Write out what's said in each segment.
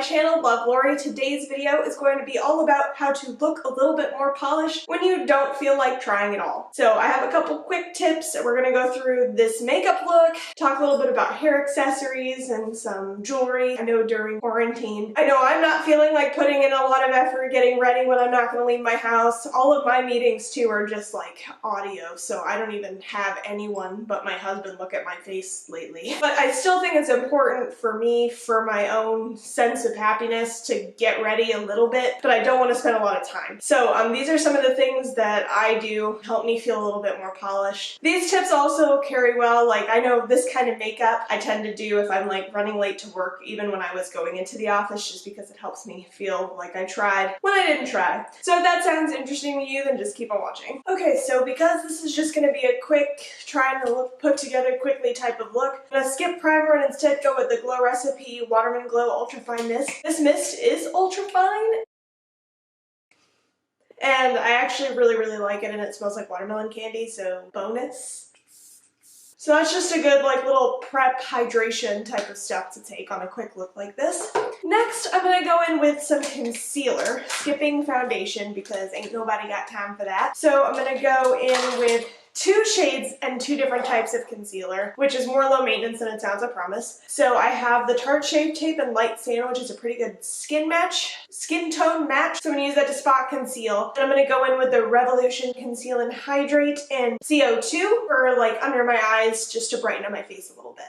my channel, LuvvLori. Today's video is going to be all about how to look a little bit more polished when you don't feel like trying it all. So I have a couple quick tips. We're going to go through this makeup look, talk a little bit about hair accessories and some jewelry. I know during quarantine, I know I'm not feeling like putting in a lot of effort getting ready when I'm not going to leave my house. All of my meetings too are just like audio, so I don't even have anyone but my husband look at my face lately. But I still think it's important for me, for my own sense of happiness, to get ready a little bit, but I don't want to spend a lot of time. So these are some of the things that I do help me feel a little bit more polished. These tips also carry well, like I know this kind of makeup I tend to do if I'm like running late to work, even when I was going into the office, just because it helps me feel like I tried when I didn't try. So if that sounds interesting to you, then just keep on watching. Okay, so because this is just going to be a quick, trying to look put together quickly type of look, I'm going to skip primer and instead go with the Glow Recipe Watermelon Glow Ultra Fine Mist. This mist is ultra fine, and I actually really like it, and it smells like watermelon candy, so bonus. So that's just a good like little prep hydration type of stuff to take on a quick look like this. Next, I'm going to go in with some concealer, skipping foundation because ain't nobody got time for that. So I'm going to go in with 2 shades and 2 different types of concealer, which is more low maintenance than it sounds, I promise. So I have the Tarte Shape Tape and Light Sand, which is a pretty good skin tone match. So I'm going to use that to spot conceal. And I'm going to go in with the Revolution Conceal and Hydrate and CO2 for like under my eyes, just to brighten up my face a little bit.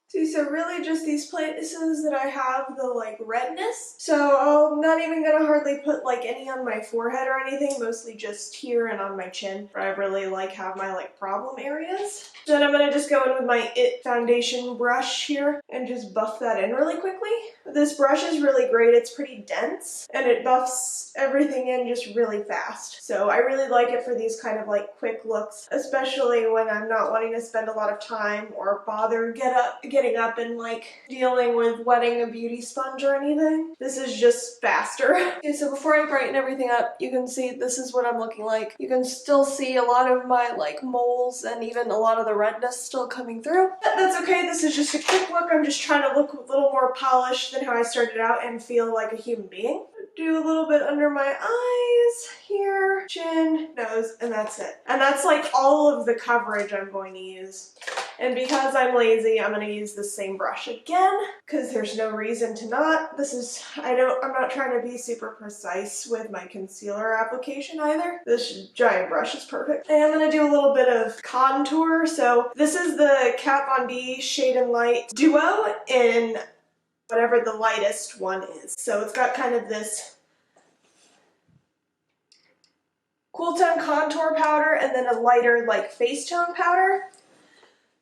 See, so really just these places that I have the like redness. So I'm not even gonna hardly put like any on my forehead or anything, mostly just here and on my chin, where I really like have my like problem areas. Then I'm gonna just go in with my IT foundation brush here and just buff that in really quickly. This brush is really great, it's pretty dense and it buffs everything in just really fast. So I really like it for these kind of like quick looks, especially when I'm not wanting to spend a lot of time or bother getting up and like dealing with wetting a beauty sponge or anything. This is just faster. Okay, so before I brighten everything up, you can see this is what I'm looking like. You can still see a lot of my like moles and even a lot of the redness still coming through. But that's okay, this is just a quick look. I'm just trying to look a little more polished than how I started out and feel like a human being. Do a little bit under my eyes, here, chin, nose, and that's it. And that's like all of the coverage I'm going to use. And because I'm lazy, I'm going to use the same brush again, because there's no reason to not. I'm not trying to be super precise with my concealer application either. This giant brush is perfect. And I'm going to do a little bit of contour. So this is the Kat Von D Shade and Light Duo in whatever the lightest one is. So it's got kind of this cool tone contour powder and then a lighter like face tone powder.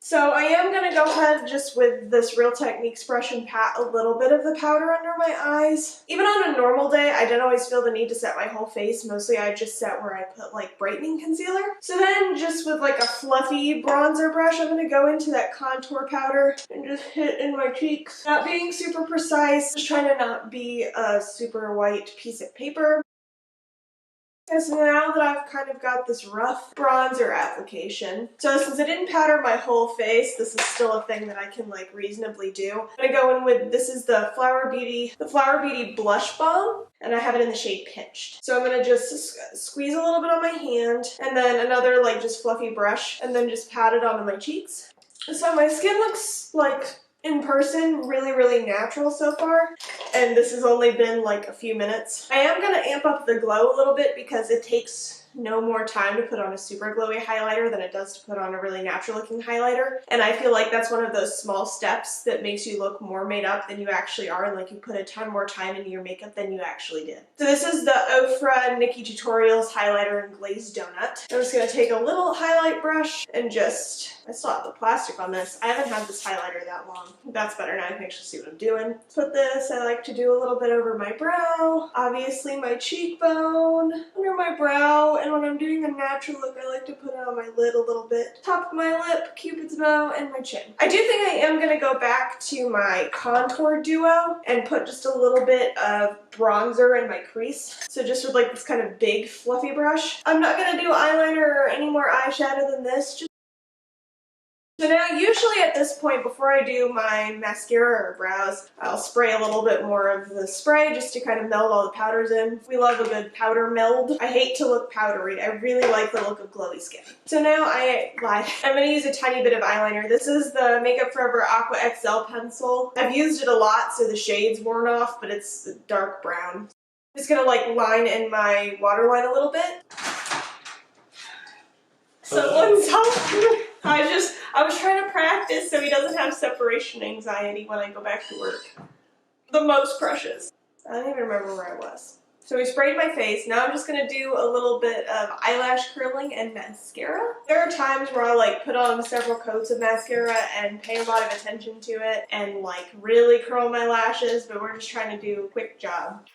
So I am going to go ahead just with this Real Techniques brush and pat a little bit of the powder under my eyes. Even on a normal day, I don't always feel the need to set my whole face. Mostly I just set where I put like brightening concealer. So then just with like a fluffy bronzer brush, I'm going to go into that contour powder and just hit in my cheeks. Not being super precise, just trying to not be a super white piece of paper. And so now that I've kind of got this rough bronzer application, so since I didn't powder my whole face, this is still a thing that I can like reasonably do. I'm gonna go in with, this is the Flower Beauty Blush Balm, and I have it in the shade Pinched. So I'm gonna just squeeze a little bit on my hand, and then another like just fluffy brush, and then just pat it onto my cheeks. So my skin looks like, in person, really natural so far, and this has only been like a few minutes. I am going to amp up the glow a little bit because it takes no more time to put on a super glowy highlighter than it does to put on a really natural looking highlighter, and I feel like that's one of those small steps that makes you look more made up than you actually are, and like you put a ton more time into your makeup than you actually did. So this is the Ofra Nikkietutorials highlighter in Glazed Donut. I'm just going to take a little highlight brush and just, I still have the plastic on this. I haven't had this highlighter that long. That's better now, I can actually see what I'm doing. Put this, I like to do a little bit over my brow, obviously my cheekbone, under my brow, and when I'm doing a natural look, I like to put it on my lid a little bit. Top of my lip, Cupid's bow, and my chin. I do think I am going to go back to my contour duo and put just a little bit of bronzer in my crease. So just with like this kind of big fluffy brush. I'm not going to do eyeliner or any more eyeshadow than this. So now usually at this point, before I do my mascara or brows, I'll spray a little bit more of the spray just to kind of meld all the powders in. We love a good powder meld. I hate to look powdery. I really like the look of glowy skin. So now I'm going to use a tiny bit of eyeliner. This is the Makeup Forever Aqua XL pencil. I've used it a lot so the shade's worn off, but it's dark brown. I'm just going to like line in my waterline a little bit. Someone's helping. I was trying to practice so he doesn't have separation anxiety when I go back to work. The most precious. I don't even remember where I was. So we sprayed my face. Now I'm just going to do a little bit of eyelash curling and mascara. There are times where I like put on several coats of mascara and pay a lot of attention to it and like really curl my lashes, but we're just trying to do a quick job.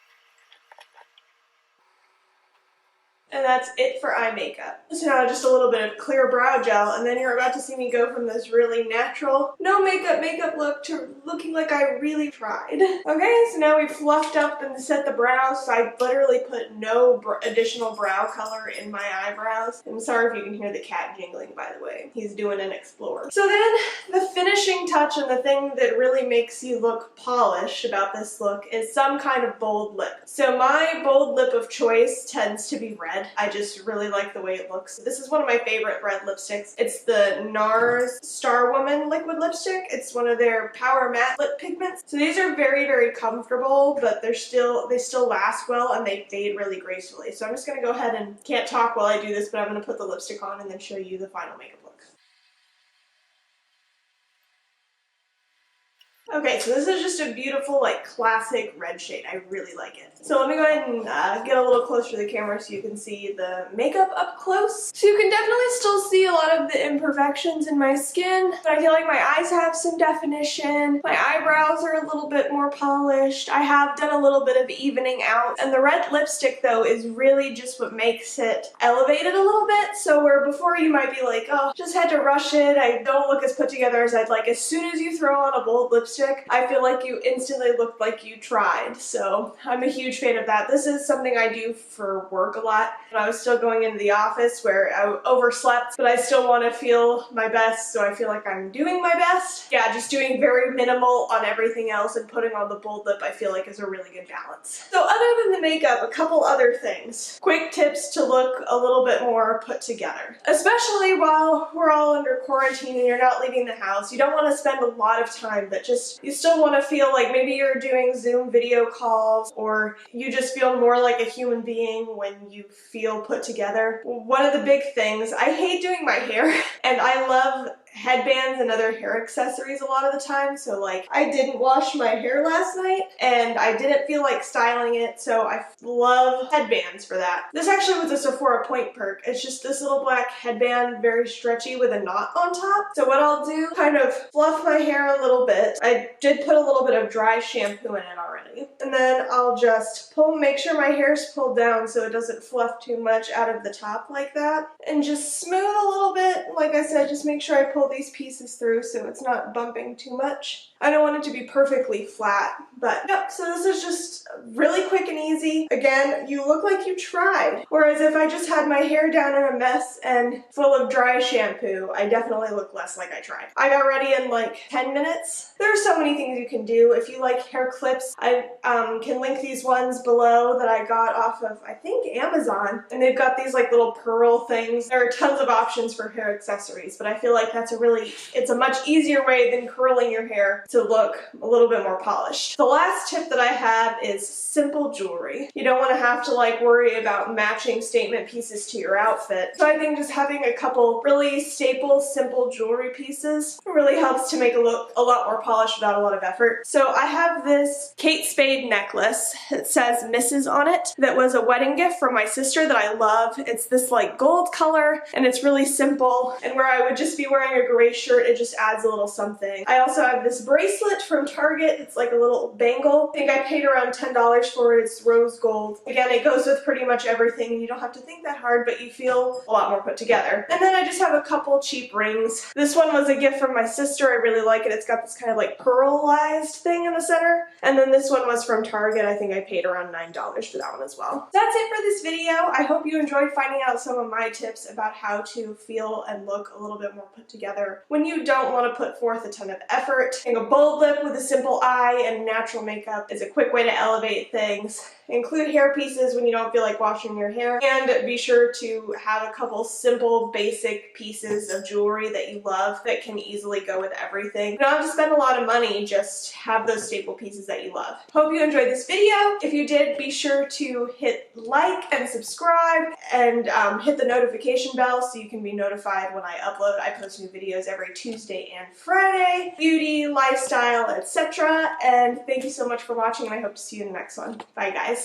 And that's it for eye makeup. So now just a little bit of clear brow gel, and then you're about to see me go from this really natural, no makeup look to looking like I really tried. Okay, so now we've fluffed up and set the brows. So I literally put no additional brow color in my eyebrows. I'm sorry if you can hear the cat jingling, by the way. He's doing an explore. So then the finishing touch and the thing that really makes you look polished about this look is some kind of bold lip. So my bold lip of choice tends to be red. I just really like the way it looks. This is one of my favorite red lipsticks. It's the NARS Star Woman liquid lipstick. It's one of their Power Matte lip pigments. So these are very, very comfortable, but they still last well and they fade really gracefully. So I'm just going to go ahead and can't talk while I do this, but I'm going to put the lipstick on and then show you the final makeup look. Okay, so this is just a beautiful, like, classic red shade. I really like it. So let me go ahead and get a little closer to the camera so you can see the makeup up close. So you can definitely still see a lot of the imperfections in my skin, but I feel like my eyes have some definition. My eyebrows are a little bit more polished. I have done a little bit of evening out. And the red lipstick, though, is really just what makes it elevated a little bit. So where before you might be like, oh, just had to rush it. I don't look as put together as I'd like. As soon as you throw on a bold lipstick, I feel like you instantly look like you tried, so I'm a huge fan of that. This is something I do for work a lot. When I was still going into the office where I overslept, but I still want to feel my best, so I feel like I'm doing my best. Yeah, just doing very minimal on everything else and putting on the bold lip I feel like is a really good balance. So other than the makeup, a couple other things. Quick tips to look a little bit more put together. Especially while we're all under quarantine and you're not leaving the house, you don't want to spend a lot of time, but just you still want to feel like maybe you're doing Zoom video calls or you just feel more like a human being when you feel put together. One of the big things, I hate doing my hair and I love headbands and other hair accessories a lot of the time. So like I didn't wash my hair last night and I didn't feel like styling it, so I love headbands for that. This actually was a Sephora Point perk. It's just this little black headband, very stretchy with a knot on top. So what I'll do, kind of fluff my hair a little bit. I did put a little bit of dry shampoo in it already. And then I'll just make sure my hair's pulled down so it doesn't fluff too much out of the top like that. And just smooth a little bit. Like I said, just make sure I pull these pieces through so it's not bumping too much. I don't want it to be perfectly flat, but yep, so this is just really quick and easy. Again, you look like you tried. Whereas if I just had my hair down in a mess and full of dry shampoo, I definitely look less like I tried. I got ready in like 10 minutes. There are so many things you can do. If you like hair clips, I can link these ones below that I got off of, I think, Amazon. And they've got these like little pearl things. There are tons of options for hair accessories, but I feel like that's it's a much easier way than curling your hair to look a little bit more polished. The last tip that I have is simple jewelry. You don't want to have to like worry about matching statement pieces to your outfit. So I think just having a couple really staple, simple jewelry pieces really helps to make it look a lot more polished without a lot of effort. So I have this Kate Spade necklace. It says Mrs. on it. That was a wedding gift from my sister that I love. It's this like gold color and it's really simple, and where I would just be wearing a gray shirt, it just adds a little something. I also have this bracelet bracelet from Target. It's like a little bangle. I think I paid around $10 for it. It's rose gold. Again, it goes with pretty much everything, and you don't have to think that hard, but you feel a lot more put together. And then I just have a couple cheap rings. This one was a gift from my sister. I really like it. It's got this kind of like pearlized thing in the center. And then this one was from Target. I think I paid around $9 for that one as well. That's it for this video. I hope you enjoyed finding out some of my tips about how to feel and look a little bit more put together when you don't want to put forth a ton of effort. I think a bold lip with a simple eye and natural makeup is a quick way to elevate things. Include hair pieces when you don't feel like washing your hair, and be sure to have a couple simple basic pieces of jewelry that you love that can easily go with everything. You don't have to spend a lot of money, just have those staple pieces that you love. Hope you enjoyed this video. If you did, be sure to hit like and subscribe and hit the notification bell so you can be notified when I upload. I post new videos every Tuesday and Friday, beauty, lifestyle, etc. And thank you so much for watching, and I hope to see you in the next one. Bye guys.